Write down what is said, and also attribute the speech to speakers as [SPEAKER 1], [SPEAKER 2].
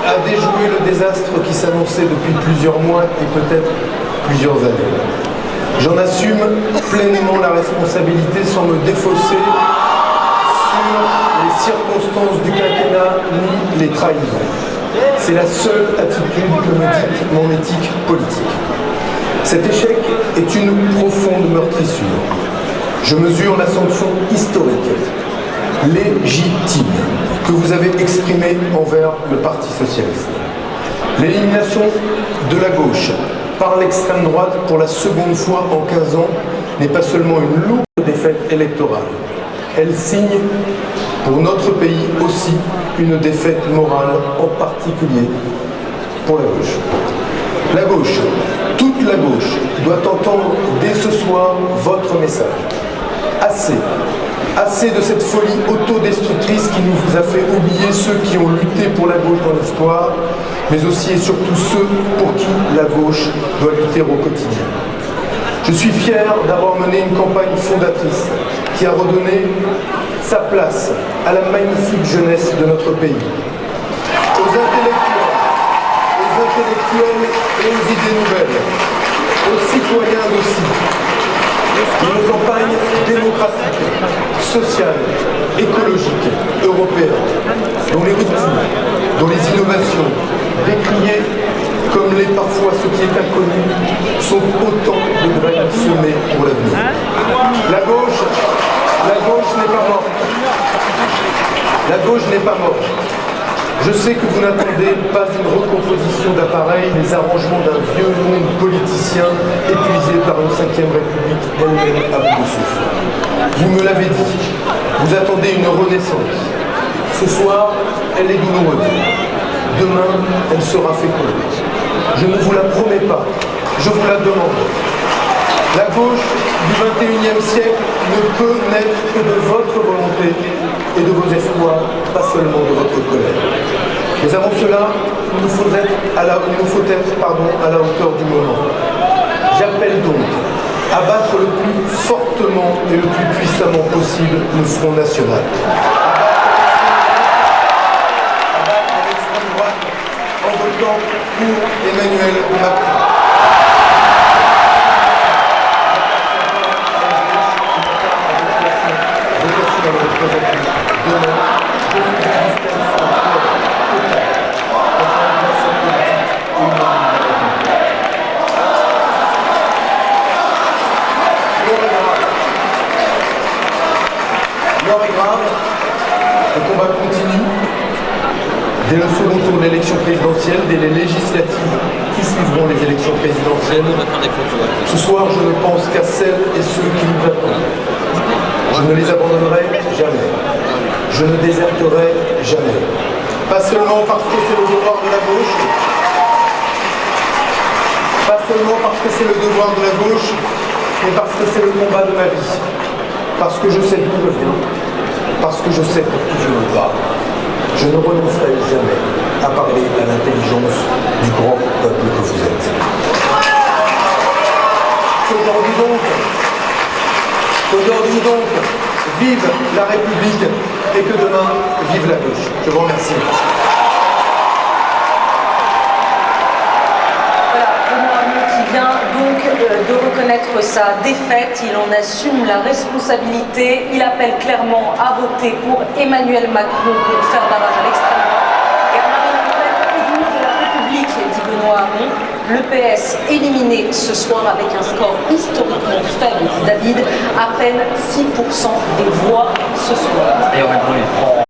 [SPEAKER 1] à déjouer le désastre qui s'annonçait depuis plusieurs mois et peut-être plusieurs années. J'en assume pleinement la responsabilité sans me défausser sur les circonstances du quinquennat ni les trahisons. C'est la seule attitude que me dicte mon éthique politique. Cet échec est une profonde meurtrissure. Je mesure la sanction historique, légitime, que vous avez exprimée envers le Parti socialiste. L'élimination de la gauche par l'extrême droite pour la seconde fois en 15 ans n'est pas seulement une lourde défaite électorale. Elle signe pour notre pays aussi une défaite morale, en particulier pour la gauche. La gauche, toute la gauche, doit entendre dès ce soir votre message. Assez de cette folie autodestructrice qui nous a fait oublier ceux qui ont lutté pour la gauche dans l'histoire, mais aussi et surtout ceux pour qui la gauche doit lutter au quotidien. Je suis fier d'avoir mené une campagne fondatrice qui a redonné sa place à la magnifique jeunesse de notre pays, aux intellectuels et aux idées nouvelles, aux citoyens aussi. Une campagne démocratique, sociale, écologique, européenne, dont les ruptures, dont les innovations, décriées comme l'est parfois ce qui est inconnu, sont autant de graines semées pour l'avenir. La gauche n'est pas morte. La gauche n'est pas morte. Je sais que vous n'attendez pas une recomposition d'appareil, les arrangements d'un vieux monde politicien épuisé par une 5e République elle-même à bout de souffle. Vous me l'avez dit, vous attendez une renaissance. Ce soir, elle est douloureuse. Demain, elle sera féconde. Je ne vous la promets pas, je vous la demande. La gauche du XXIe siècle ne peut naître que de votre volonté et de vos espoirs, pas seulement de votre colère. Mais avant cela, il nous faut être à la hauteur du moment. J'appelle donc à battre le plus fortement et le plus puissamment possible le Front National. À battre l'extrême droite en votant pour Emmanuel Macron. L'heure est grave, le combat continue. Dès le second tour de l'élection présidentielle, dès les législatives qui suivront les élections présidentielles. Ce soir, je ne pense qu'à celles et ceux qui nous attendent. Je ne les abandonnerai jamais. Je ne déserterai jamais. Pas seulement parce que c'est le devoir de la gauche, pas seulement parce que c'est le devoir de la gauche, mais parce que c'est le combat de ma vie. Parce que je sais d'où je viens, parce que je sais pour qui je me bats. Je ne renoncerai jamais à parler à l'intelligence du grand peuple que vous êtes. Qu'aujourd'hui donc, vive la République et que demain, vive la gauche. Je vous remercie.
[SPEAKER 2] Qui vient donc de reconnaître sa défaite, il en assume la responsabilité, il appelle clairement à voter pour Emmanuel Macron pour faire barrage à l'extrême droite et à Marine Le Pen, ennemie de la République, dit Benoît Hamon. Le PS éliminé ce soir avec un score historiquement faible, David, à peine 6% des voix ce soir.